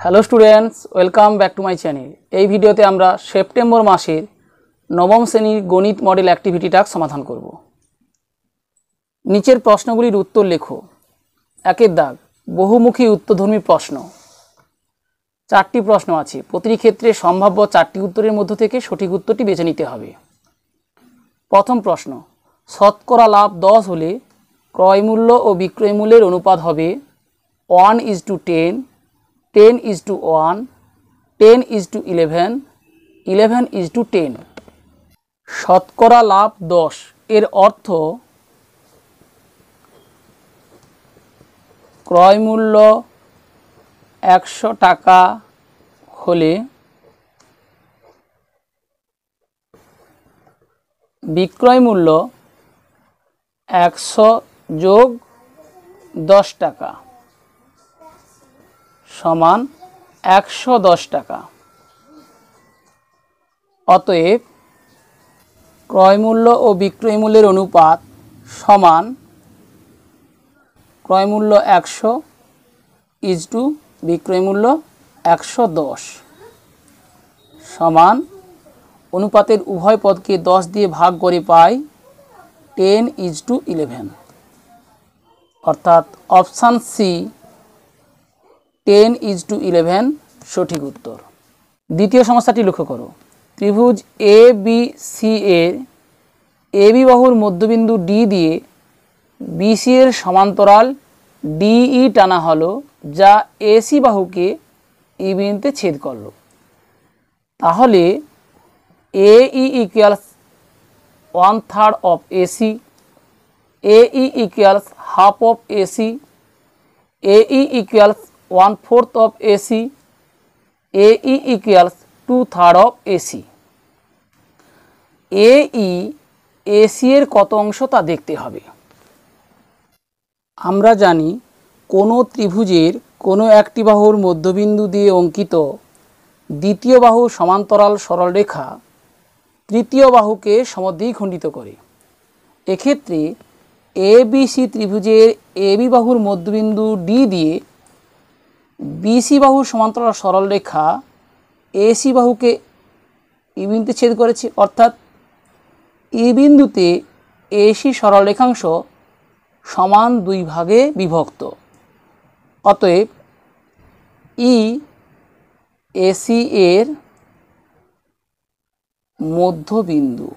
Hello students, welcome back to my channel. এই ভিডিওতে আমরা সেপ্টেম্বর মাসের নবম শ্রেণীর গণিত মডেল অ্যাক্টিভিটি টাস্ক সমাধান করব। নিচের প্রশ্নগুলির উত্তর লেখো। একের দাগ, বহুমুখী উত্তরধর্মী প্রশ্ন। চারটি প্রশ্ন আছে, প্রতিটি ক্ষেত্রে সম্ভাব্য চারটি উত্তরের মধ্য থেকে সঠিক উত্তরটি বেছে নিতে হবে। প্রথম প্রশ্ন, শতকরা লাভ 10 হলে ক্রয়মূল্য ও বিক্রয় মূল্যের অনুপাত হবে 1:10, 10:1, 10:11, 11:10। শতকরা লাভ 10 এর অর্থ ক্রয় মূল্য 100 টাকা হলে বিক্রয় মূল্য 100 যোগ 10 টাকা সমান 110 টাকা। অতএব ক্রয়মূল্য ও বিক্রয় মূল্যের অনুপাত সমান ক্রয়মূল্য 100 ইজটু বিক্রয় মূল্য 110 সমান অনুপাতের উভয় পদকে 10 দিয়ে ভাগ করে পাই 10:11, অর্থাৎ অপশান সি 10:11 সঠিক উত্তর। দ্বিতীয় সমস্যাটি লক্ষ্য করো। ত্রিভুজ এ বি সি এর এ বি বাহুর মধ্যবিন্দু ডি দিয়ে বিসি এর সমান্তরাল ডিই টানা হলো, যা এসি বাহুকে ই বিন্দুতে ছেদ করলো। তাহলে এই ইকুয়ালস 1/3 অফ এসি, এই ইকুয়ালস হাফ অফ এসি, এই equals 1/4 of AC, AE equals 2/3 of AC। AE AC এর কত অংশ তা দেখতে হবে। আমরা জানি কোনো ত্রিভুজের কোনো একটি বাহুর মধ্যবিন্দু দিয়ে অঙ্কিত দ্বিতীয় বাহুর সমান্তরাল সরলরেখা তৃতীয় বাহুকে সমদ্বিখণ্ডিত করে। এক্ষেত্রে ABC ত্রিভুজের AB বাহুর মধ্যবিন্দু ডি দিয়ে বিসি বাহুর সমান্তরাল সরলরেখা এসি বাহুকে ই বিন্দুতে ছেদ করেছে, অর্থাৎ ই বিন্দুতে এসি সরলরেখাংশ সমান দুই ভাগে বিভক্ত। অতএব ই এসি এর মধ্যবিন্দু।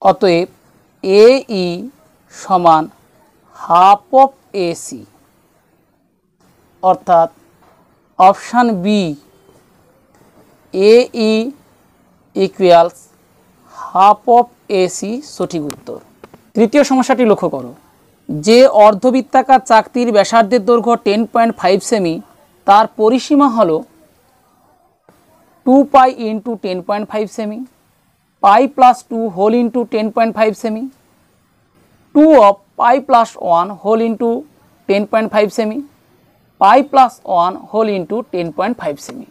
অতএব এই সমান হাফ অফ এসি, অর্থাৎ অপশান বি এই ইকুয়ালস হাফ অফ এসি সঠিক উত্তর। তৃতীয় সমস্যাটি লক্ষ্য করো। যে অর্ধবৃত্তাকার চাকতির ব্যাসার্ধের দৈর্ঘ্য 10.5 সেমি, তার পরিসীমা হলো 2π × 10.5 সেমি, পাই প্লাস 2 হোল ইন্টু 10.5 সেমি, 2 of pi plus 1 whole into 10.5 সেমি, পাই প্লাস 1 হোল ইন্টু 10.5 সেমি।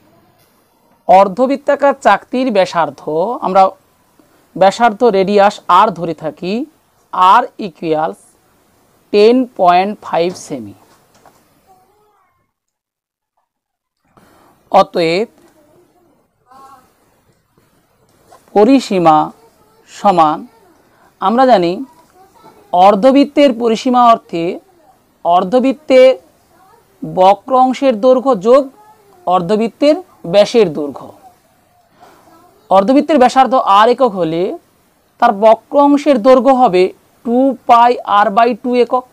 অর্ধবৃত্তাকার চাকতির ব্যাসার্ধ, আমরা ব্যাসার্ধ রেডিয়াস আর ধরে থাকি, আর ইকুয়ালস 10.5 সেমি। অতএব পরিসীমা সমান, আমরা জানি অর্ধবৃত্তের পরিসীমা অর্থে অর্ধবৃত্তের বক্র অংশের দৈর্ঘ্য যোগ অর্ধবৃত্তের ব্যাসের দৈর্ঘ্য। অর্ধবৃত্তের ব্যাসার্ধ আর একক হলে তার বক্র অংশের দৈর্ঘ্য হবে 2πr/2 একক,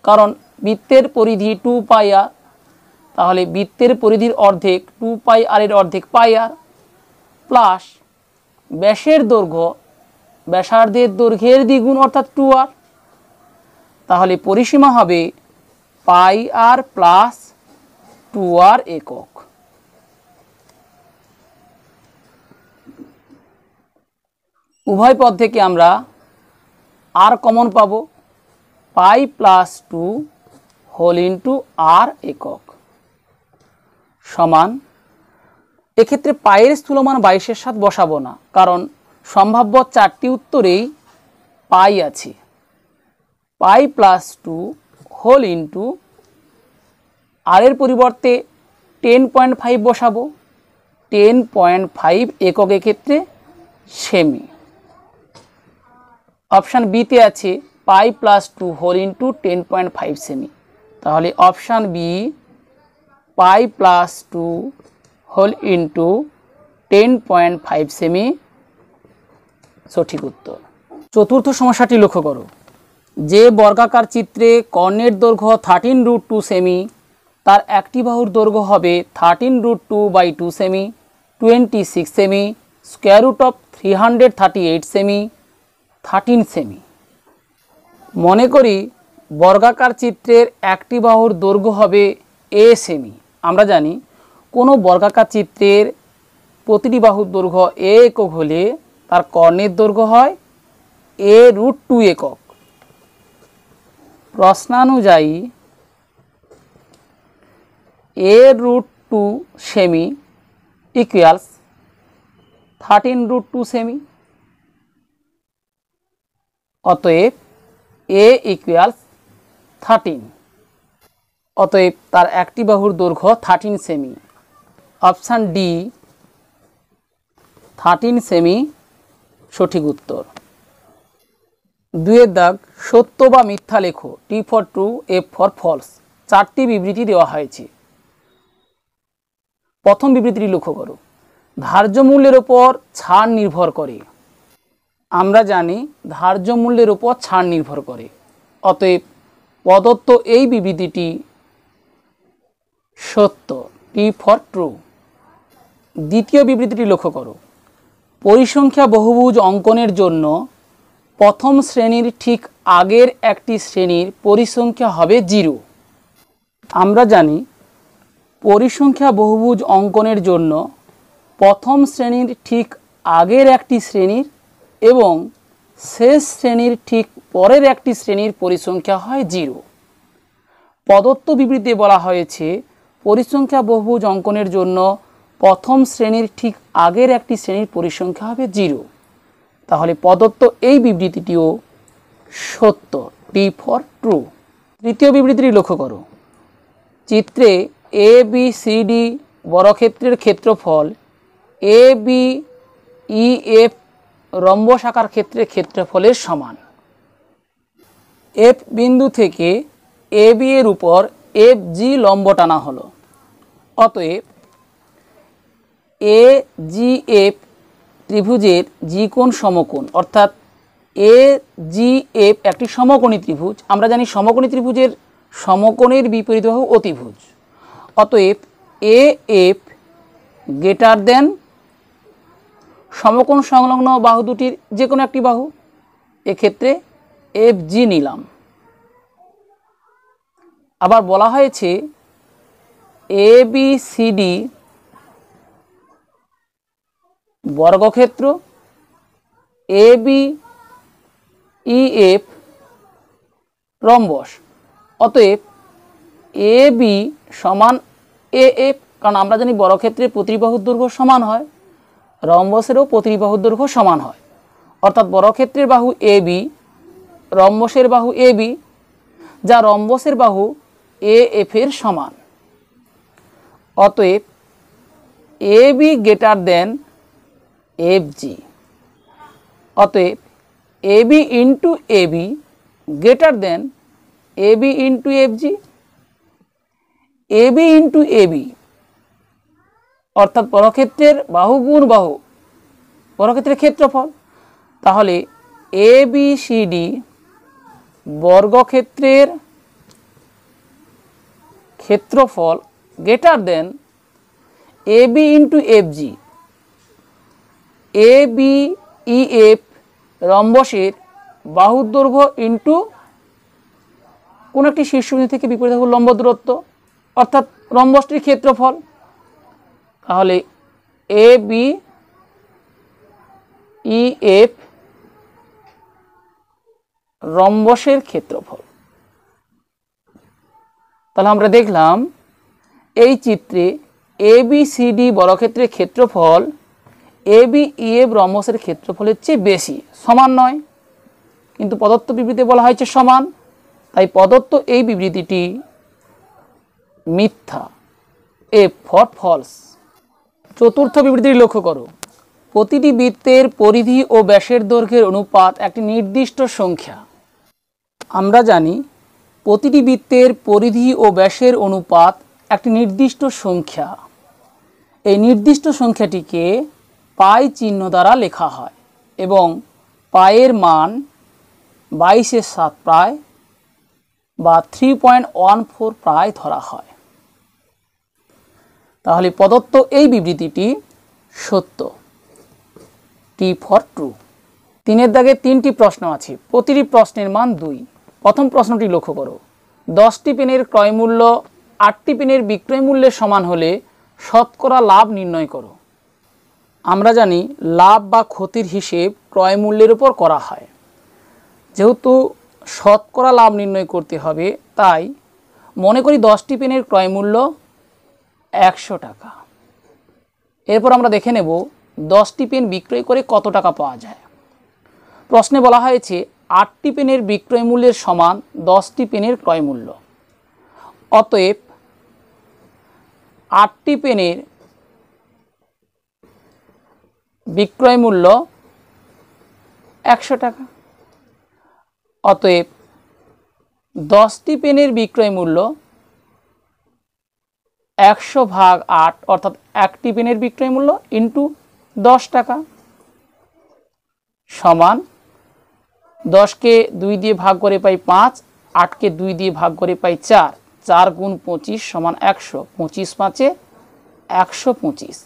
কারণ বৃত্তের পরিধি 2πr, তাহলে বৃত্তের পরিধির অর্ধেক 2πr এর অর্ধেক πr, প্লাস ব্যাসের দৈর্ঘ্য ব্যাসার্ধের দৈর্ঘ্যের দ্বিগুণ অর্থাৎ 2r, তাহলে পরিসীমা হবে πr প্লাস 2r একক। উভয় পদ থেকে আমরা আর কমন পাব, পাই প্লাস 2 হোল ইন্টু আর একক সমান, এক্ষেত্রে পায়ের স্থূলমান 22-এর সাথে বসাবো না, কারণ সম্ভাব্য চারটি উত্তরেই পাই আছে। পাই প্লাস 2 হোল ইন্টু আর এর পরিবর্তে 10.5 বসাবো। 10.5 এককের ক্ষেত্রে সেমি। অপশান বিতে আছে পাই প্লাস 2 হোল ইন্টু 10.5 সেমি। তাহলে option B pi plus 2 whole into 10.5 সেমি সঠিক উত্তর। চতুর্থ সমস্যাটি লক্ষ্য করো। যে বর্গাকার চিত্রে কর্ণের দৈর্ঘ্য 13√2 সেমি, তার একটি বাহুর দৈর্ঘ্য হবে 13√2/2 সেমি, 26 সেমি, স্কোয়ার রুট অফ 338 সেমি, 13 সেমি। মনে করি বর্গাকার চিত্রের একটি বাহুর দৈর্ঘ্য হবে এ সেমি। আমরা জানি কোনো বর্গাকার চিত্রের প্রতিটি বাহুর দৈর্ঘ্য এ একক হলে তার কর্ণের দৈর্ঘ্য হয় a√2 একক। প্রশ্নানুযায়ী a√2 সেমি ইকুয়ালস 13√2 সেমি। অতএব a ইকুয়ালস 13। অতএব তার একটি বাহুর দৈর্ঘ্য 13 সেমি। অপশান ডি 13 সেমি সঠিক উত্তর। 2 দাগ সত্য বা মিথ্যা লেখো। T for true, F for false. 4টি বিবৃতি দেওয়া হয়েছে। প্রথম বিবৃতিটি লক্ষ্য করো। ধার্য মূল্যের উপর ছাড় নির্ভর করে। আমরা জানি ধার্য মূল্যের উপর ছাড় নির্ভর করে। অতএব প্রদত্ত এই বিবৃতিটি সত্য, টি ফর ট্রু। দ্বিতীয় বিবৃতিটি লক্ষ্য করো। পরিসংখ্যা বহুভুজ অঙ্কনের জন্য প্রথম শ্রেণীর ঠিক আগের একটি শ্রেণীর পরিসংখ্যা হবে 0। আমরা জানি পরিসংখ্যা বহুভুজ অঙ্কনের জন্য প্রথম শ্রেণীর ঠিক আগের একটি শ্রেণীর এবং শেষ শ্রেণীর ঠিক পরের একটি শ্রেণীর পরিসংখ্যা হয় 0। প্রদত্ত বিবৃতিতে বলা হয়েছে পরিসংখ্যা বহুভুজ অঙ্কনের জন্য প্রথম শ্রেণীর ঠিক আগের একটি শ্রেণীর পরিসংখ্যা হবে 0। তাহলে প্রদত্ত এই বিবৃতিটিও সত্য, টি ফর ট্রু। তৃতীয় বিবৃতিটি লক্ষ্য করো। চিত্রে এ বি সি ডি বর্গক্ষেত্রের ক্ষেত্রফল A B E F rhombus আকার ক্ষেত্রের ক্ষেত্রফলের সমান। এফ বিন্দু থেকে এ বি এর উপর এফ জি লম্ব টানা হলো। অতএব এ জি এফ ত্রিভুজের জি কোণ সমকোণ, অর্থাৎ এ জি এফ একটি সমকোণী ত্রিভুজ। আমরা জানি সমকোণী ত্রিভুজের সমকোণের বিপরীত বাহু অতিভুজ। অতএব এ এফ গ্রেটার দেন সমকোণ সংলগ্ন বাহু দুটির যে কোনো একটি বাহু। এক্ষেত্রে এফ জি নিলাম। আবার বলা হয়েছে এ বি সি ডি বর্গক্ষেত্র A B E F rhombus. অতএব এ বি সমান এ এফ, কারণ আমরা জানি বর্গক্ষেত্রে প্রতিটি বাহুর দৈর্ঘ্য সমান হয়, রম্বসেরও প্রতিটি বাহুর দৈর্ঘ্য সমান হয়। অর্থাৎ বর্গক্ষেত্রের বাহু এ বি রম্বসের বাহু এ বি, যা রম্বসের বাহু এ এফ এর সমান। অতএব A B greater than F G. অতএব A B into A B greater than A B into F G. A B into A B অর্থাৎ বর্গক্ষেত্রের বাহু গুণ বাহু বর্গক্ষেত্রের ক্ষেত্রফল। তাহলে এ বি সি ডি বর্গক্ষেত্রের ক্ষেত্রফল greater than A B into F G. A B E F রম্বসের বাহুর দৈর্ঘ্য ইন্টু কোনো একটি শীর্ষবিন্দু থেকে বিপরীত বাহুর লম্ব দূরত্ব, অর্থাৎ রম্বসটির ক্ষেত্রফল। তাহলে এ বি ই এফ রম্বসের ক্ষেত্রফল। তাহলে আমরা দেখলাম এই চিত্রে এ বি সি ডি বর্গক্ষেত্রের ক্ষেত্রফল এ বি ই এফ রম্বসের ক্ষেত্রফলের চেয়ে বেশি, সমান নয়। কিন্তু প্রদত্ত বিবৃতিতে বলা হয়েছে সমান। তাই প্রদত্ত এই বিবৃতিটি মিথ্যা। F for false. চতুর্থ বিবৃতি লক্ষ্য করো। প্রতিটি বৃত্তের পরিধি ও ব্যাসের দৈর্ঘ্যের অনুপাত একটি নির্দিষ্ট সংখ্যা। আমরা জানি প্রতিটি বৃত্তের পরিধি ও ব্যাসের অনুপাত একটি নির্দিষ্ট সংখ্যা। এই নির্দিষ্ট সংখ্যাটিকে পাই চিহ্ন দ্বারা লেখা হয় এবং পায়ের মান 22/7 প্রায় বা 3.14 প্রায় ধরা হয়। তাহলে প্রদত্ত এই বিবৃতিটি সত্য। টি ফর ট্রু। 3 দাগে 3টি প্রশ্ন আছে, প্রতিটি প্রশ্নের মান 2। প্রথম প্রশ্নটি লক্ষ্য করো। 10টি পেনের ক্রয়মূল্য 8টি পেনের বিক্রয় মূল্যের সমান হলে শতকরা লাভ নির্ণয় করো। আমরা জানি লাভ বা ক্ষতির হিসেব ক্রয় মূল্যের উপর করা হয়। যেহেতু শতকরা লাভ নির্ণয় করতে হবে, তাই মনে করি 10টি পেনের ক্রয় মূল্য 100 টাকা। এরপর আমরা দেখে নেব 10টি পেন বিক্রয় করে কত টাকা পাওয়া যায়। প্রশ্নে বলা হয়েছে 8টি পেনের বিক্রয় মূল্যের সমান 10টি পেনের ক্রয় মূল্য। অতএব 8টি পেনের বিক্রয় মূল্য 100 টাকা। অতএব 10টি পেনের বিক্রয় মূল্য 100/8 অর্থাৎ একটি পেনের বিক্রয় মূল্য ইন্টু 10 টাকা সমান 10কে 2 দিয়ে ভাগ করে পাই 5, 8কে 2 দিয়ে ভাগ করে পাই 4, 4 গুণ 25 সমান 100, 25×5 125।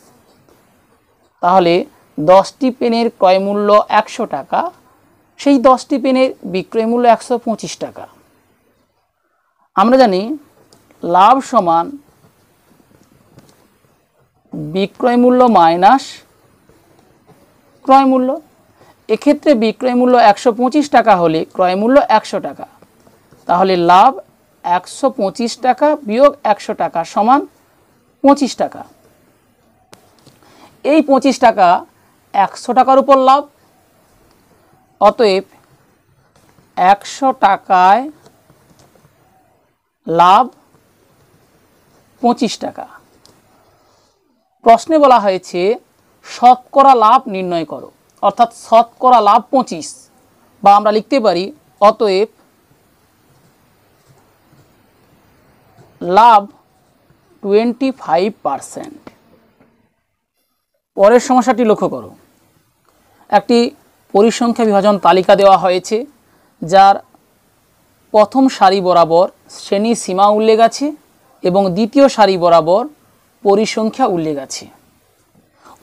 তাহলে 10টি পেনের ক্রয় মূল্য 100 টাকা, সেই 10টি পেনের বিক্রয় মূল্য 125 টাকা। আমরা জানি লাভ সমান বিক্রয় মূল্য মাইনাস ক্রয় মূল্য। এক্ষেত্রে বিক্রয় মূল্য 125 টাকা হলে ক্রয় মূল্য 100 টাকা। তাহলে লাভ 125 টাকা বিয়োগ 100 টাকা সমান 25 টাকা। এই 25 টাকা 100 টাকার উপর লাভ। অতএব 100 টাকায় লাভ 25 টাকা। প্রশ্নে বলা হয়েছে শতকরা লাভ নির্ণয় করো, অর্থাৎ শতকরা লাভ 25, বা আমরা লিখতে পারি অতএব লাভ 25%। পরের সমস্যাটি লক্ষ্য করো। একটি পরিসংখ্যা বিভাজন তালিকা দেওয়া হয়েছে, যার প্রথম সারি বরাবর শ্রেণী সীমা উল্লেখ আছে এবং দ্বিতীয় সারি বরাবর পরিসংখ্যা উল্লেখ আছে।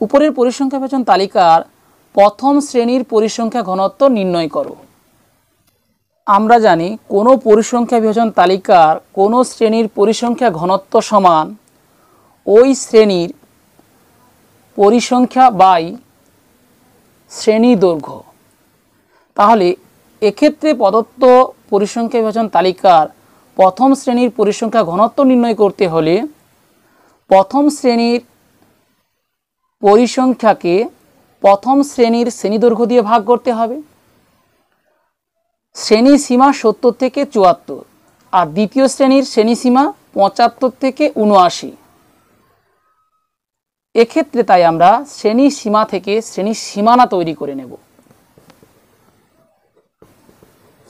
উপরের পরিসংখ্যা বিভাজন তালিকার প্রথম শ্রেণীর পরিসংখ্যা ঘনত্ব নির্ণয় করো। আমরা জানি কোনো পরিসংখ্যা বিভাজন তালিকার কোনো শ্রেণীর পরিসংখ্যা ঘনত্ব সমান ওই শ্রেণীর পরিসংখ্যা বাই শ্রেণী দৈর্ঘ্য। তাহলে এক্ষেত্রে প্রদত্ত পরিসংখ্যা বিভাজন তালিকার প্রথম শ্রেণীর পরিসংখ্যা ঘনত্ব নির্ণয় করতে হলে প্রথম শ্রেণীর পরিসংখ্যাকে প্রথম শ্রেণীর শ্রেণী দৈর্ঘ্য দিয়ে ভাগ করতে হবে। শ্রেণী সীমা 70 থেকে 74 আর দ্বিতীয় শ্রেণীর শ্রেণী সীমা 75 থেকে 79। এক্ষেত্রে তাই আমরা শ্রেণী সীমা থেকে শ্রেণী সীমানা তৈরি করে নেব।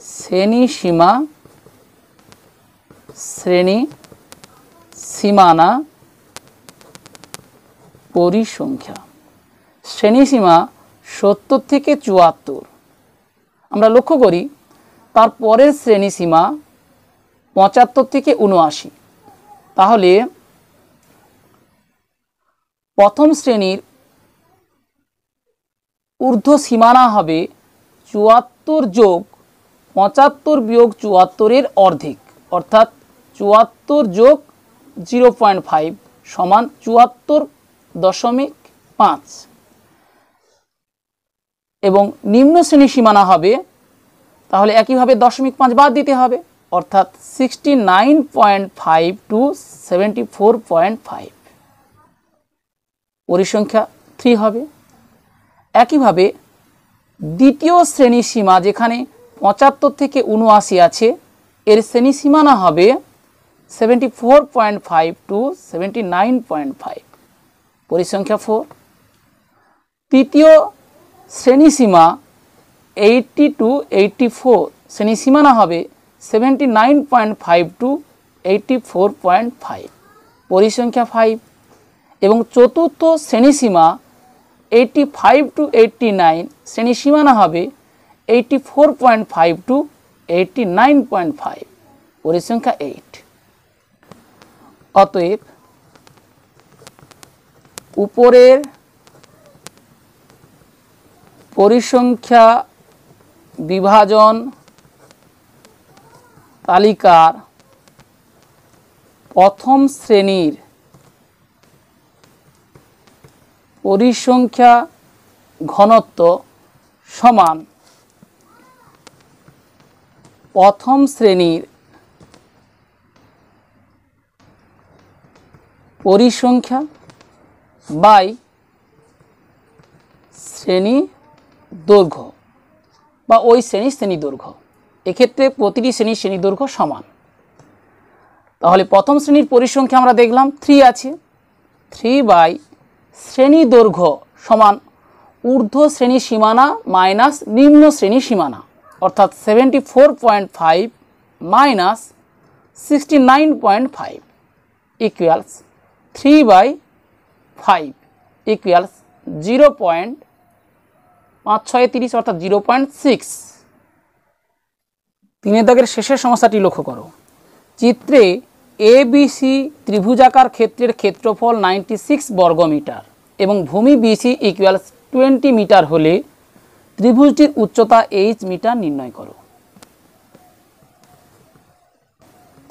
শ্রেণী সীমা, শ্রেণী সীমানা, পরিসংখ্যা। শ্রেণী সীমা 70 থেকে 74। আমরা লক্ষ্য করি তারপরের শ্রেণী সীমা 75 থেকে 79। তাহলে প্রথম শ্রেণীর ঊর্ধ্ব সীমানা হবে 74 যোগ 75 বিয়োগ 74 অর্ধেক, অর্থাৎ 74 যোগ 0.5 সমান 74.5। এবং নিম্ন শ্রেণীর সীমানা হবে, তাহলে একইভাবে 0.5 বাদ দিতে হবে, অর্থাৎ 69.5 টু 74.5। পরিসংখ্যা 3 হবে। একইভাবে দ্বিতীয় শ্রেণী সীমা যেখানে 75 থেকে 79 আছে, এর শ্রেণী সীমানা হবে 74.5 টু 79.5, পরিসংখ্যা 4। তৃতীয় শ্রেণীসীমা 80 টু 84, শ্রেণীসীমানা হবে 79.5 টু 84.5, পরিসংখ্যা 5। এবং চতুর্থ শ্রেণীসীমা 85 টু 89, শ্রেণীসীমানা হবে 84.5 টু 89.5, পরিসংখ্যা 8। অতএব উপরের পরিসংখ্যা বিভাজন তালিকার প্রথম শ্রেণীর পরিসংখ্যা ঘনত্ব সমান প্রথম শ্রেণীর পরিসংখ্যা বাই শ্রেণী দৈর্ঘ্য বা ওই শ্রেণী দৈর্ঘ্য। এক্ষেত্রে প্রতিটি শ্রেণী দৈর্ঘ্য সমান। তাহলে প্রথম শ্রেণীর পরিসংখ্যা আমরা দেখলাম 3 আছে, 3 বাই শ্রেণী দৈর্ঘ্য সমান ঊর্ধ্ব শ্রেণী সীমানা মাইনাস নিম্ন শ্রেণী সীমানা, অর্থাৎ 74.5 মাইনাস 69.5 ইকুয়ালস 3 বাই 5 ইকুয়ালস 0.530, অর্থাৎ 0.6। 3 দাগের শেষের সমস্যাটি লক্ষ্য করো। চিত্রে ABC ত্রিভুজাকার ক্ষেত্রের ক্ষেত্রফল 96 বর্গমিটার এবং ভূমি BC ইকুয়ালস 20 মিটার হলে ত্রিভুজটির উচ্চতা h মিটার নির্ণয় করো।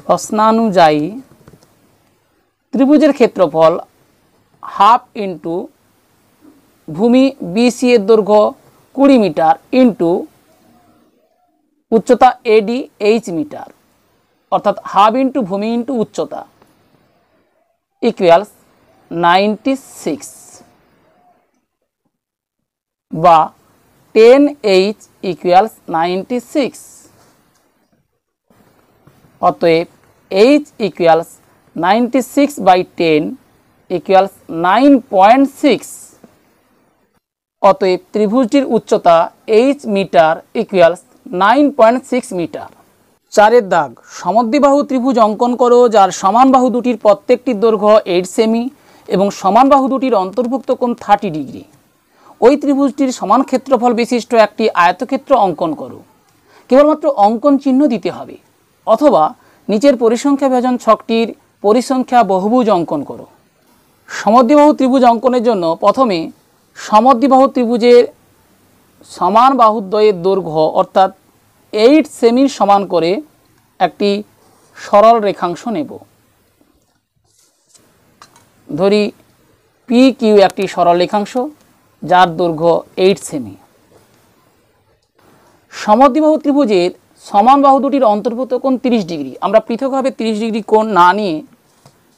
প্রশ্নানুযায়ী ত্রিভুজের ক্ষেত্রফল হাফ ইন্টু ভূমি BC এর দৈর্ঘ্য 20 মিটার ইন্টু উচ্চতা AD h মিটার, অর্থাৎ হাফ ইন্টু ভূমি ইন্টু উচ্চতা ইকুয়ালস 96 বা 10h ইকুয়ালস 96। অতএব h ইকুয়ালস 96 বাই 10 ইকুয়ালস 9.6। অতএব ত্রিভুজটির উচ্চতা h মিটার ইকুয়ালস 9.6 মিটার। 4 দাগ, সমদ্বিবাহু ত্রিভুজ অঙ্কন করো যার সমান বাহু দুটির প্রত্যেকটির দৈর্ঘ্য 8 সেমি এবং সমান বাহু দুটির অন্তর্ভুক্ত কোণ 30 ডিগ্রি। ওই ত্রিভুজটির সমান ক্ষেত্রফল বিশিষ্ট একটি আয়তক্ষেত্র অঙ্কন করো। কেবলমাত্র অঙ্কন চিহ্ন দিতে হবে, অথবা নিচের পরিসংখ্যা বিভাজন ছকটির পরিসংখ্যা বহুভুজ অঙ্কন করো। সমদ্বিবাহু ত্রিভুজ অঙ্কনের জন্য প্রথমে সমদ্বিবাহু ত্রিভুজের সমান বাহুদ্বয়ের দৈর্ঘ্য অর্থাৎ 8 সেমির সমান করে একটি সরল রেখাংশ নেব। ধরি PQ একটি সরল রেখাংশ যার দৈর্ঘ্য 8 সেমি। সমদ্বিবাহু ত্রিভুজের সমান বাহু দুটির অন্তর্ভুক্ত কোণ 30 ডিগ্রি। আমরা পৃথকভাবে 30 ডিগ্রি কোণ না নিয়ে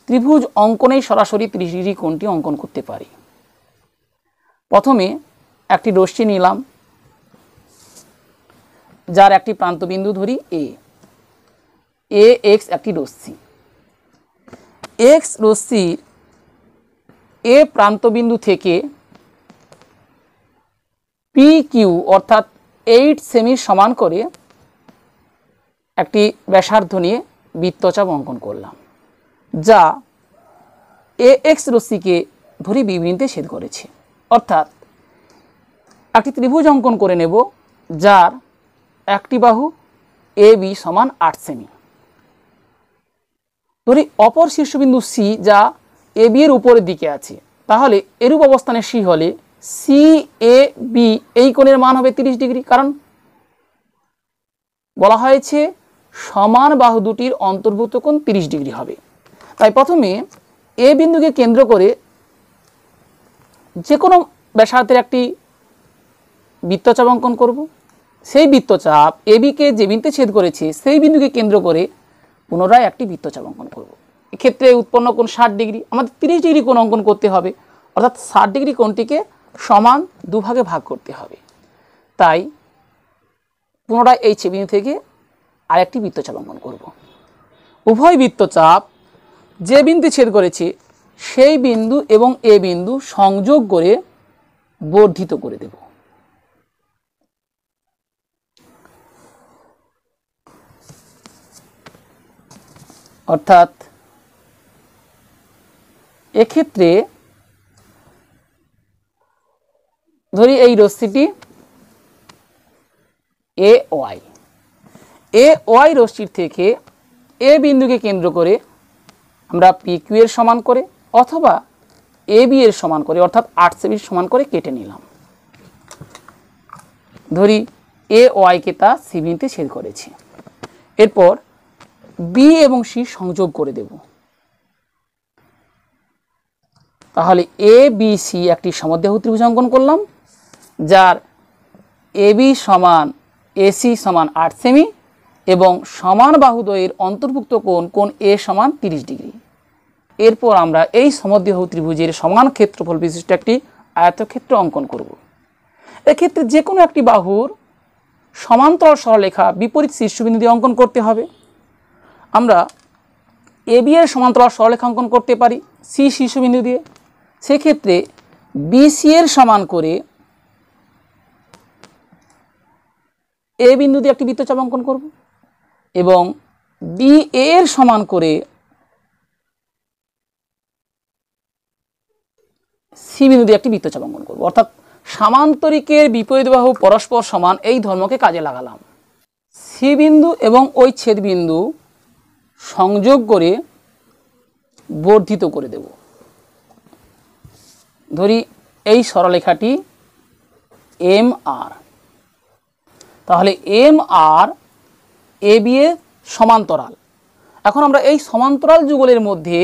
ত্রিভুজ অঙ্কনেই সরাসরি 30 ডিগ্রি কোণটি অঙ্কন করতে পারি। প্রথমে একটি রশ্মি নিলাম যার একটি প্রান্তবিন্দু ধরি AX একটি রশ্মি। X রশ্মির A প্রান্তবিন্দু থেকে PQ অর্থাৎ 8 সেমির সমান করে একটি ব্যাসার্ধ নিয়ে বৃত্তচাপ অঙ্কন করলাম, যা AX রশ্মিকে ধরি B বিন্দুতে ছেদ করেছে। অর্থাৎ একটি ত্রিভুজ অঙ্কন করে নেব যার একটি বাহু AB সমান 8 সেমি। ধরি অপর শীর্ষবিন্দু C যা AB এর উপরের দিকে আছে, তাহলে এরূপ অবস্থানে C হলে CAB এই কোণের মান হবে 30 ডিগ্রি, কারণ বলা হয়েছে সমান বাহু দুটির অন্তর্ভুক্ত কোণ 30 ডিগ্রি হবে। তাই প্রথমে A বিন্দুকে কেন্দ্র করে যে কোনো ব্যাসার্ধের একটি বৃত্তচাপ অঙ্কন করব। সেই বৃত্তচাপ ABকে যে বিন্দুতে ছেদ করেছে সেই বিন্দুকে কেন্দ্র করে পুনরায় একটি বৃত্তচাপ অঙ্কন করব। এক্ষেত্রে উৎপন্ন কোণ 60 ডিগ্রি, আমাদের 30 ডিগ্রি কোণ অঙ্কন করতে হবে, অর্থাৎ 60 ডিগ্রি কোণটিকে সমান দুভাগে ভাগ করতে হবে। তাই পুনরায় এই বিন্দু থেকে আরেকটি বৃত্তচাপ অঙ্কন করব। উভয় বৃত্তচাপ যে বিন্দু ছেদ করেছে সেই বিন্দু এবং এ বিন্দু সংযোগ করে বর্ধিত করে দেব। অর্থাৎ এক্ষেত্রে ধরি এই রশ্মিটি এ ওয়াই রশ্মির থেকে এ বিন্দুকে কেন্দ্র করে আমরা পি কিউ এর সমান করে অথবা এ বি এর সমান করে অর্থাৎ 8 সেমির সমান করে কেটে নিলাম। ধরি এ ওয়াইকে তা সি বিন্দুতে ছেদ করেছে। এরপর বি এবং সি সংযোগ করে দেব। তাহলে এ বি সি একটি সমদ্বিবাহু ত্রিভুজ অঙ্কন করলাম, যার এ বি সমান এসি সমান 8 সেমি এবং সমান বাহুদ্বয়ের অন্তর্ভুক্ত কোণ এ সমান 30 ডিগ্রি। এরপর আমরা এই সমদ্বিবাহু ত্রিভুজের সমান ক্ষেত্রফল বিশিষ্ট একটি আয়তক্ষেত্র অঙ্কন করব। এক্ষেত্রে যে কোনো একটি বাহুর সমান্তরাল সরলরেখা বিপরীত শীর্ষবিন্দু দিয়ে অঙ্কন করতে হবে। আমরা এ বি এর সমান্তরাল সরলরেখা অঙ্কন করতে পারি সি শীর্ষবিন্দু দিয়ে। সেক্ষেত্রে বিসি এর সমান করে এ বিন্দু দিয়ে একটি বৃত্তচাপ অঙ্কন করব এবং বি এর সমান করে সি বিন্দু দিয়ে একটি বৃত্তচাপ অঙ্কন করব। অর্থাৎ সামান্তরিকের বিপরীত বাহু পরস্পর সমান এই ধর্মকে কাজে লাগালাম। সি বিন্দু এবং ওই ছেদ বিন্দু সংযোগ করে বর্ধিত করে দেব। ধরি এই সরলরেখাটি এম আর। তাহলে এম আর এ বি এর সমান্তরাল। এখন আমরা এই সমান্তরাল যুগলের মধ্যে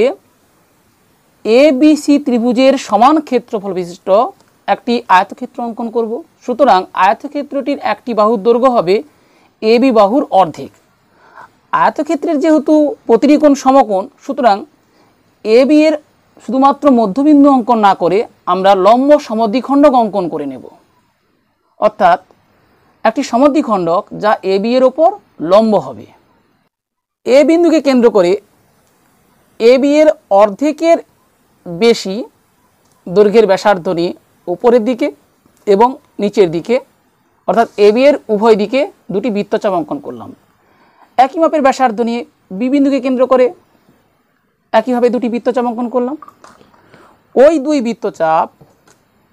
এ বি সি ত্রিভুজের সমান ক্ষেত্রফল বিশিষ্ট একটি আয়তক্ষেত্র অঙ্কন করব। সুতরাং আয়তক্ষেত্রটির একটি বাহুর দৈর্ঘ্য হবে এ বি বাহুর অর্ধেক। আয়তক্ষেত্রের যেহেতু প্রতিটি কোণ সমকোণ, সুতরাং এ বি এর শুধুমাত্র মধ্যবিন্দু অঙ্কন না করে আমরা লম্ব সমদ্বিখণ্ডক অঙ্কন করে নেব। অর্থাৎ একটি সমদ্বিখণ্ডক যা এ বি এর ওপর লম্ব হবে। এ বিন্দুকে কেন্দ্র করে এ বি এর অর্ধেকের বেশি দৈর্ঘ্যের ব্যাসার্ধ নিয়ে উপরের দিকে এবং নিচের দিকে অর্থাৎ এ বি এর উভয় দিকে দুটি বৃত্তচাপ অঙ্কন করলাম। একই মাপের ব্যাসার্ধ নিয়ে বি বিন্দুকে কেন্দ্র করে একইভাবে দুটি বৃত্তচাপ অঙ্কন করলাম। ওই দুই বৃত্তচাপ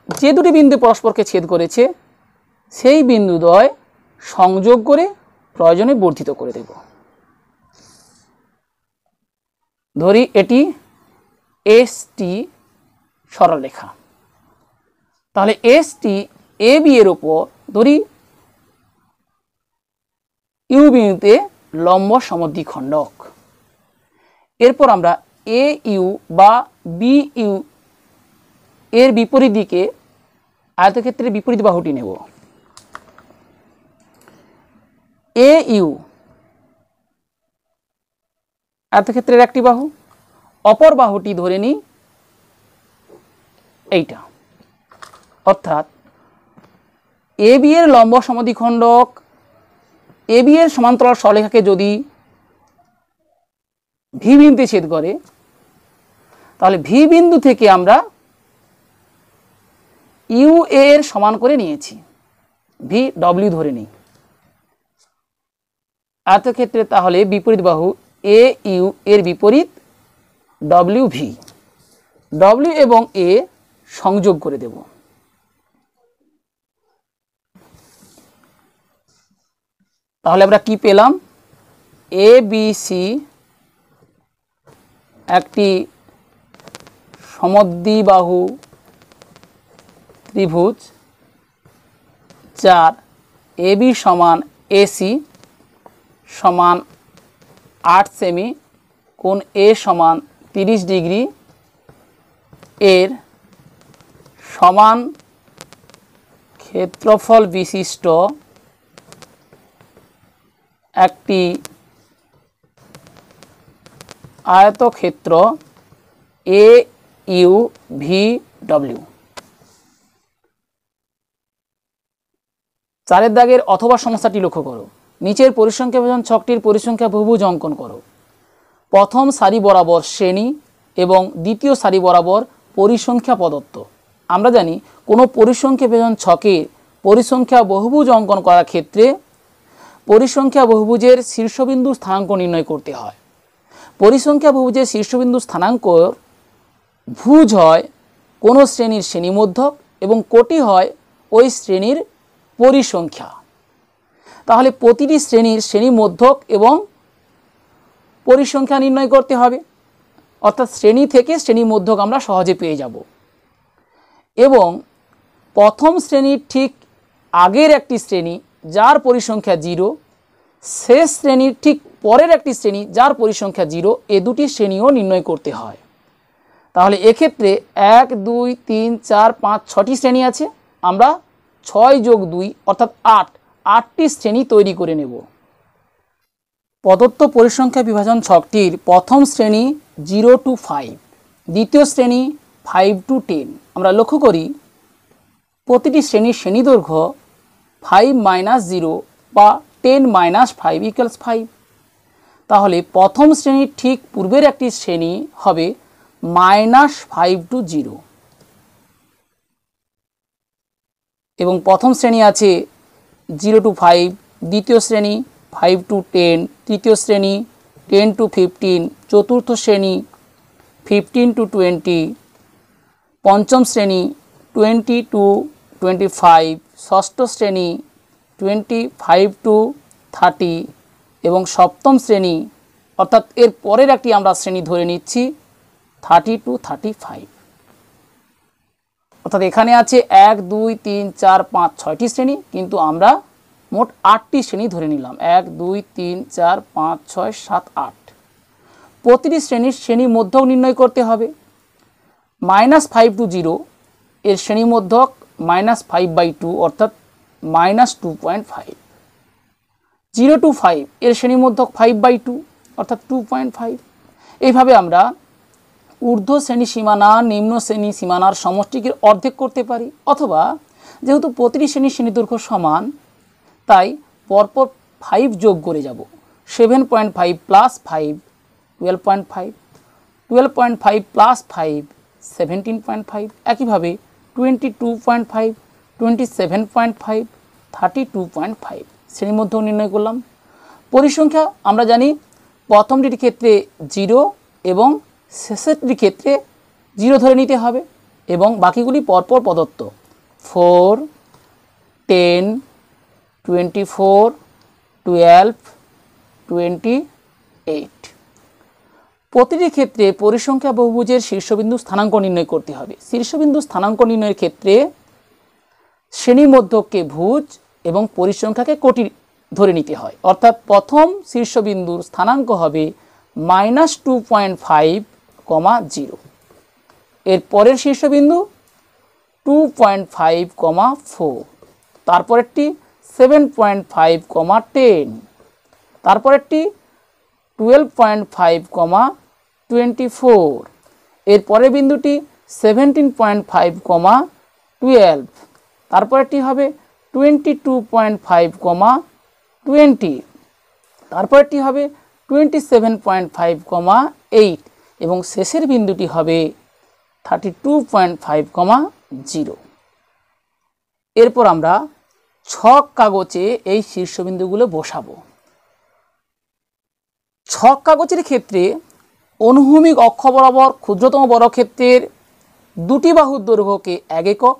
যে দুটি বিন্দু পরস্পরকে ছেদ করেছে সেই বিন্দুদ্বয় সংযোগ করে প্রয়োজনে বর্ধিত করে দেব। ধরি এটি এস টি সরলরেখা। তাহলে এস টি এ বি এর ওপর ধরি ইউ বিন্দুতে লম্ব সমদ্বিখণ্ডক। এরপর আমরা এ ইউ বা বি ইউ এর বিপরীত দিকে আয়তক্ষেত্রের বিপরীত বাহুটি নেব। এ ইউ আয়তক্ষেত্রের একটি বাহু, অপর বাহুটি ধরে নিই এইটা। অর্থাৎ এ বি এর লম্ব সমদ্বিখণ্ডক এ বি এর সমান্তরাল সরলরেখাকে যদি ভি বিন্দুতে ছেদ করে তাহলে ভি বিন্দু থেকে আমরা ইউ এর সমান করে নিয়েছি, ভি ডব্লিউ ধরে নিই। আয়তক্ষেত্রে তাহলে বিপরীত বাহু এ ইউ এর বিপরীত ডব্লিউ ভি, ডব্লিউ এবং এ সংযোগ করে দেব। তাহলে আমরা কি পেলাম? এ বি সি একটি সমদ্বিবাহু ত্রিভুজ যার এ বি সমান এসি সমান 8 সেমি, কোণ এ সমান 30 ডিগ্রি, এর সমান ক্ষেত্রফল বিশিষ্ট একটি আয়তক্ষেত্র এ ইউ ভি ডব্লিউ। চারের দাগের অথবা সমস্যাটি লক্ষ্য করো। নিচের পরিসংখ্যা বিভাজন ছকটির পরিসংখ্যা বহুভুজ অঙ্কন করো। প্রথম সারি বরাবর শ্রেণী এবং দ্বিতীয় সারি বরাবর পরিসংখ্যা প্রদত্ত। আমরা জানি কোনো পরিসংখ্যা বিভাজন ছকে পরিসংখ্যা বহুভুজ অঙ্কন করার ক্ষেত্রে পরিসংখ্যা বহুভুজের শীর্ষবিন্দু স্থানাঙ্ক নির্ণয় করতে হয়। পরিসংখ্যা বহুভুজের শীর্ষবিন্দু স্থানাঙ্ক ভুজ হয় কোনো শ্রেণীর শ্রেণীমধ্যক এবং কোটি হয় ওই শ্রেণীর পরিসংখ্যা। তাহলে প্রতিটি শ্রেণীর শ্রেণীমধ্যক এবং পরিসংখ্যা নির্ণয় করতে হবে, অর্থাৎ শ্রেণী থেকে শ্রেণীমধ্যক আমরা সহজে পেয়ে যাব। এবং প্রথম শ্রেণীর ঠিক আগের একটি শ্রেণী যার পরিসংখ্যা 0, শেষ শ্রেণীর ঠিক পরের একটি শ্রেণী যার পরিসংখ্যা 0, এ দুটি শ্রেণীও নির্ণয় করতে হয়। তাহলে এক্ষেত্রে 1, 2, 3, 4, 5, 6টি শ্রেণী আছে। আমরা 6 যোগ 2 অর্থাৎ 8টি শ্রেণী তৈরি করে নেব। প্রদত্ত পরিসংখ্যা বিভাজন ছকটির প্রথম শ্রেণী 0 to 5, দ্বিতীয় শ্রেণী 5 to 10। আমরা লক্ষ্য করি প্রতিটি শ্রেণীর শ্রেণী দৈর্ঘ্য 5 - 0 বা 10 - 5 = 5। তাহলে প্রথম শ্রেণীর ঠিক পূর্বের একটি শ্রেণী হবে -5 to 0 এবং প্রথম শ্রেণী আছে 0 to 5, দ্বিতীয় শ্রেণী 5 to 10, তৃতীয় শ্রেণী 10 to 15, চতুর্থ শ্রেণী 15 to 20, পঞ্চম শ্রেণী 20 to 25, ষষ্ঠ শ্রেণী 25 to 30 এবং সপ্তম শ্রেণী অর্থাৎ এর পরের একটি আমরা শ্রেণী ধরে নিচ্ছি 30 to 35। অর্থাৎ এখানে আছে 1, 2, 3, 4, 5, 6টি শ্রেণী, কিন্তু আমরা মোট 8টি শ্রেণী ধরে নিলাম। 1, 2, 3, 4, 5, 6, 7, 8। প্রতিটি শ্রেণীর শ্রেণী মধ্যক নির্ণয় করতে হবে। -5 to 0 এর শ্রেণী মধ্যক -5/2 অর্থাৎ -2.5। 0 to 5 এর শ্রেণী মধ্যক 5/2 অর্থাৎ 2.5। এইভাবে আমরা ঊর্ধ্ব শ্রেণী সীমানা নিম্ন শ্রেণী সীমানার সমষ্টিকে অর্ধেক করতে পারি, অথবা যেহেতু প্রতিটি শ্রেণীর শ্রেণী দৈর্ঘ্য সমান তাই পরপর 5 যোগ করে যাব। 7.5 + 5 12.5, 12.5 + 5 17.5, একইভাবে 22.5, 27.5, 32.5 শ্রেণীর মধ্যে নির্ণয় করলাম। পরিসংখ্যা আমরা জানি প্রথমটির ক্ষেত্রে 0 এবং শেষেরটির ক্ষেত্রে 0 ধরে নিতে হবে এবং বাকিগুলি পরপর প্রদত্ত 4, 10, 24, 12, 28। প্রতিটি ক্ষেত্রে পরিসংখ্যা বহুভুজের শীর্ষবিন্দু স্থানাঙ্ক নির্ণয় করতে হবে। শীর্ষবিন্দু স্থানাঙ্ক নির্ণয়ের ক্ষেত্রে শ্রেণীমধ্যককে ভুজ এবং পরিসংখ্যাকে কোটি ধরে নিতে হয়, অর্থাৎ প্রথম শীর্ষবিন্দুর স্থানাঙ্ক হবে -2.5, 0। এর পরের শীর্ষবিন্দু 2.5, 4, তারপরেরটি 7.5, 10, তারপরেরটি 12.5, 24, এর পরের বিন্দুটি 17.5, 12, তারপরেরটি হবে 22.5, 20, তারপরেরটি হবে 27.5, 8 এবং শেষের বিন্দুটি হবে 32.5, 0। এরপর আমরা ছক কাগজে এই শীর্ষবিন্দুগুলো বসাবো। ছক কাগজের ক্ষেত্রে অনুভূমিক অক্ষ বরাবর ক্ষুদ্রতম বর্গক্ষেত্রের দুটি বাহুর দৈর্ঘ্যকে 1 একক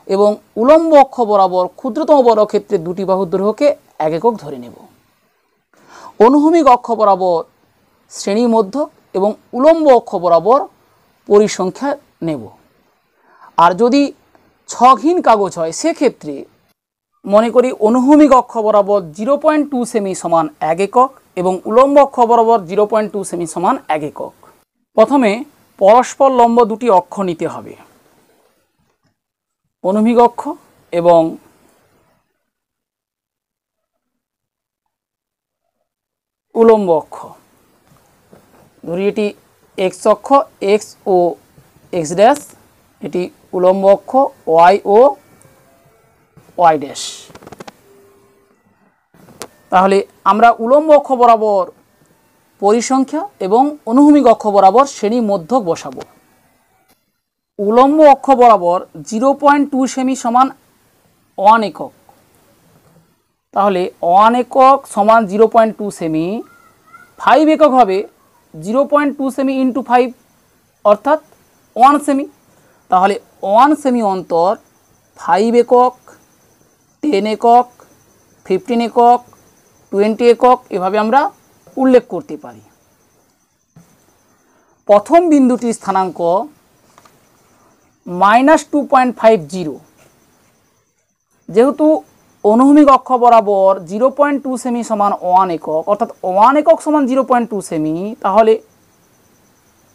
এবং উলম্ব অক্ষ বরাবর ক্ষুদ্রতম বর্গক্ষেত্রের দুটি বাহুর দৈর্ঘ্যকে 1 একক ধরে নেব। অনুভূমিক অক্ষ বরাবর শ্রেণী মধ্যক এবং উলম্ব অক্ষ বরাবর পরিসংখ্যা নেব। আর যদি ছকহীন কাগজ হয় সেক্ষেত্রে মনে করি অনুভূমিক অক্ষ বরাবর 0.2 সেমি সমান 1 একক এবং উলম্ব অক্ষ বরাবর 0.2 সেমি সমান 1 একক। প্রথমে পরস্পর লম্ব দুটি অক্ষ নিতে হবে, অনুভূমিক অক্ষ এবং উলম্ব অক্ষ। ধরি এটি x অক্ষ, x ও x ড্যাশ, এটি উলম্ব অক্ষ y ও y ড্যাশ। তাহলে আমরা উলম্ব অক্ষ বরাবর পরিসংখ্যা এবং অনুভূমিক অক্ষ বরাবর শ্রেণী মধ্যক বসাবো। উলম্ব অক্ষ বরাবর 0.2 সেমি সমান 1 একক। তাহলে 1 একক সমান 0.2 সেমি, 5 একক হবে 0.2 সেমি ইন্টু 5 অর্থাৎ 1 সেমি। তাহলে 1 সেমি অন্তর 5 একক, 10 একক, 15 একক, 20 একক এভাবে আমরা উল্লেখ করতে পারি। প্রথম বিন্দুটির স্থানাঙ্ক -2.50, যেহেতু অনুভূমিক অক্ষ বরাবর 0.2 সেমি সমান 1 একক অর্থাৎ 1 একক সমান 0.2 সেমি, তাহলে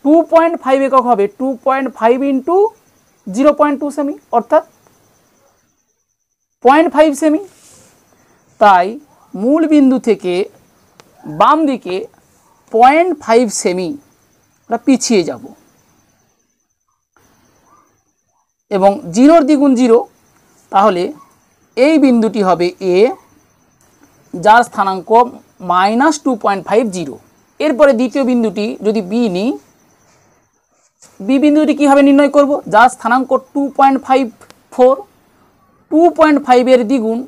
2.5 একক হবে 2.5 ইন্টু 0.2 সেমি অর্থাৎ 0.5 সেমি। তাই মূল বিন্দু থেকে বাম দিকে 0.5 সেমি আমরা পিছিয়ে যাব এবং 0 দ্বিগুণ 0, তাহলে এই বিন্দুটি হবে এ, যার স্থানাঙ্ক -2.50। এরপরে দ্বিতীয় বিন্দুটি যদি বি নিই, বি বিন্দুটি কীভাবে নির্ণয় করব? যার স্থানাঙ্ক 2.54, 2.5 এর দ্বিগুণ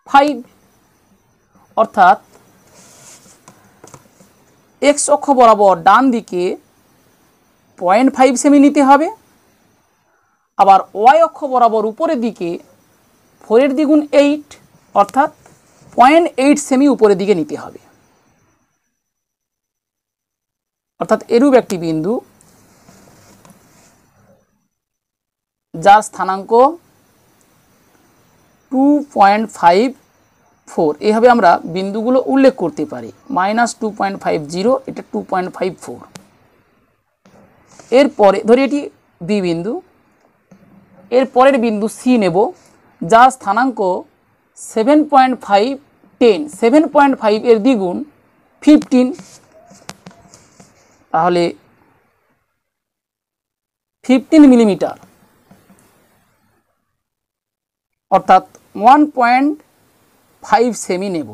5 অর্থাৎ এক্স অক্ষ বরাবর ডান দিকে 0.5 সেমি নিতে হবে, আবার ওয়াই অক্ষ বরাবর উপরের দিকে 4 এর দ্বিগুণ 8 অর্থাৎ 0.8 সেমি উপরের দিকে নিতে হবে। অর্থাৎ এরূপ একটি বিন্দু যার স্থানাঙ্ক 2.54, এভাবে আমরা বিন্দুগুলো উল্লেখ করতে পারি। -2.50, এটা 2.54। এরপরে ধরি এটি বি বিন্দু, এর পরের বিন্দু সি নেব, যার স্থানাঙ্ক 7.5, 10, 7.5 এর দ্বিগুণ 15, তাহলে 15 মিলিমিটার অর্থাৎ 1.5 সেমি নেব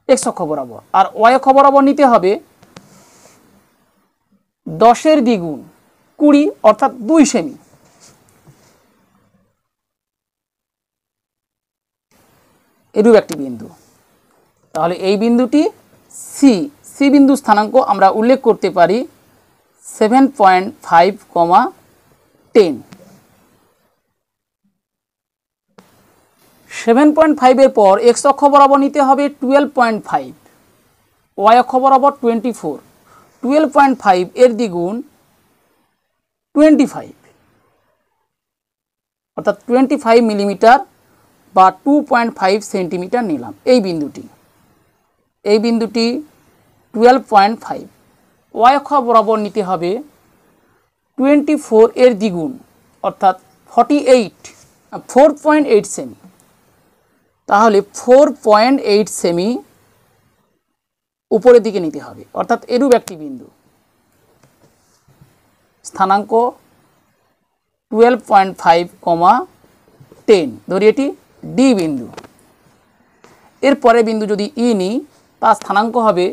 এক্স অক্ষ বরাবর, আর ওয়াই অক্ষ বরাবর নিতে হবে 10 এর দ্বিগুণ 20 অর্থাৎ 2 সেমি। এরূপ একটি বিন্দু, তাহলে এই বিন্দুটি সি, সি বিন্দু স্থানাঙ্ক আমরা উল্লেখ করতে পারি 7.5, 10। 7.5 এর পর এক্স অক্ষ বরাবর নিতে হবে 12.5, ওয়াই অক্ষ বরাবর 24, 12.5 এর দ্বিগুণ 25 অর্থাৎ 25 মিলিমিটার বা 2.5 সেন্টিমিটার নিলাম এই বিন্দুটি। এই বিন্দুটি 12.5, ওয়াই অক্ষ বরাবর নিতে হবে 24 এর দ্বিগুণ অর্থাৎ 4.8 সেমি, তাহলে 4.8 সেমি উপরের দিকে নিতে হবে। অর্থাৎ এরূপ একটি বিন্দু স্থানাঙ্ক 12.5, 10, ধরি এটি ডি বিন্দু। এরপরে বিন্দু যদি ই নিই, তার স্থানাঙ্ক হবে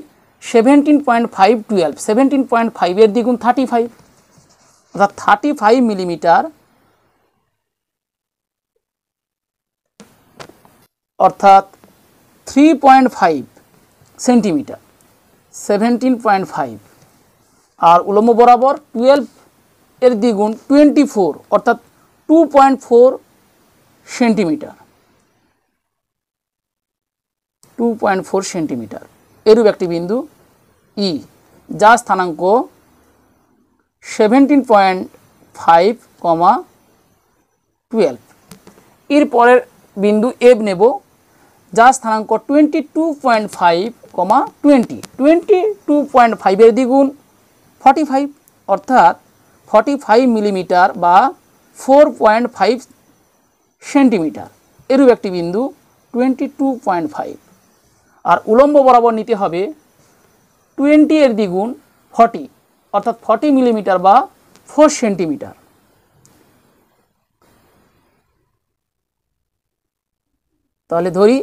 17.5, 12, 17.5 এর দ্বিগুণ 35 অর্থাৎ 35 মিলিমিটার অর্থাৎ 3.5 সেন্টিমিটার, 17.5, আর উলম্ব বরাবর 12 এর দ্বিগুণ 24 অর্থাৎ 2.4 সেন্টিমিটার, 2.4 সেন্টিমিটার। এরূপ একটি বিন্দু ই, যার স্থানাঙ্ক 17.5, 12। এরপরের বিন্দু এফ নেব, যার স্থানাঙ্ক 22.5, 20, 22.5 এর দ্বিগুণ 45 অর্থাৎ 45 মিলিমিটার বা 4.5 সেন্টিমিটার। এরূপ একটি বিন্দু 22.5, আর উলম্ব বরাবর নিতে হবে 20 এর দ্বিগুণ 40 অর্থাৎ 40 মিলিমিটার বা 4 সেন্টিমিটার। তাহলে ধরি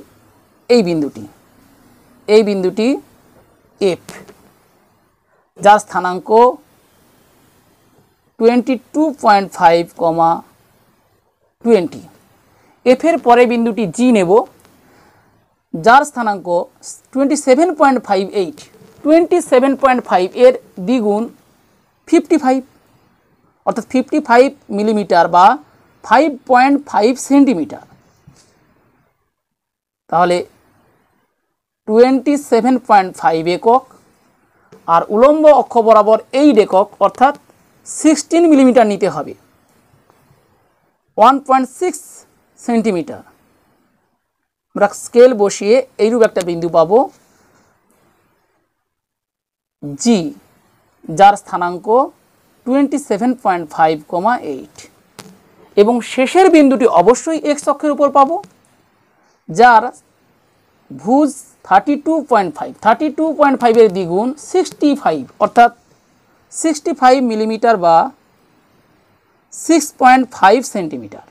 এই বিন্দুটি, এই বিন্দুটি এফ, যার স্থানাঙ্ক 22.5, 20। এফের পরে বিন্দুটি জি নেব, যার স্থানাঙ্ক 27.58। 27.5 এর দ্বিগুণ 55, অর্থাৎ 55 মিলিমিটার বা 5.5 সেন্টিমিটার। তাহলে 27.5 একক, আর উলম্ব অক্ষ বরাবর 8 একক অর্থাৎ 16 মিলিমিটার নিতে হবে, 1.6 সেন্টিমিটার। আমরা স্কেল বসিয়ে এইরূপ একটা বিন্দু পাবো জি, যার স্থানাঙ্ক 27.5, 8। এবং শেষের বিন্দুটি অবশ্যই এক্স অক্ষের উপর পাবো, যার ভুজ 32.5। 32.5 এর দ্বিগুণ 65, অর্থাৎ 65 মিলিমিটার বা 6.5 সেন্টিমিটার।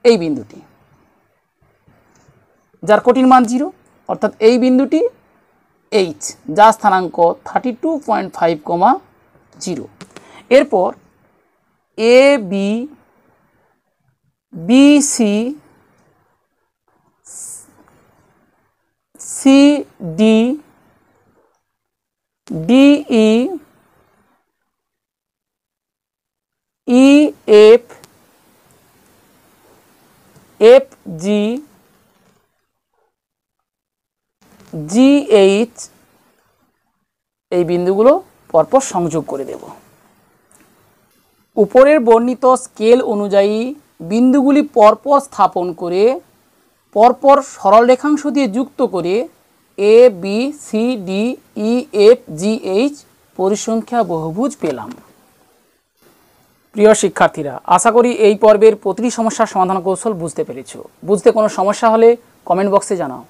এই বিন্দুটি, যার কোটির মান 0, অর্থাৎ এই বিন্দুটি এইচ, যার স্থানাঙ্ক 32.5, 0। এরপর A B, B C, C D, D E, E F, F G, G H, এই বিন্দুগুলো পরপর সংযোগ করে দেব। উপরের বর্ণিত স্কেল অনুযায়ী বিন্দুগুলি পরপর স্থাপন করে পরপর সরল রেখাংশ দিয়ে যুক্ত করে A B C D E F G H পরিসংখ্যা বহুভুজ পেলাম। প্রিয় শিক্ষার্থীরা, আশা করি এই পর্বের প্রতিটি সমস্যার সমাধান কৌশল বুঝতে পেরেছো। বুঝতে কোনো সমস্যা হলে কমেন্ট বক্সে জানাও।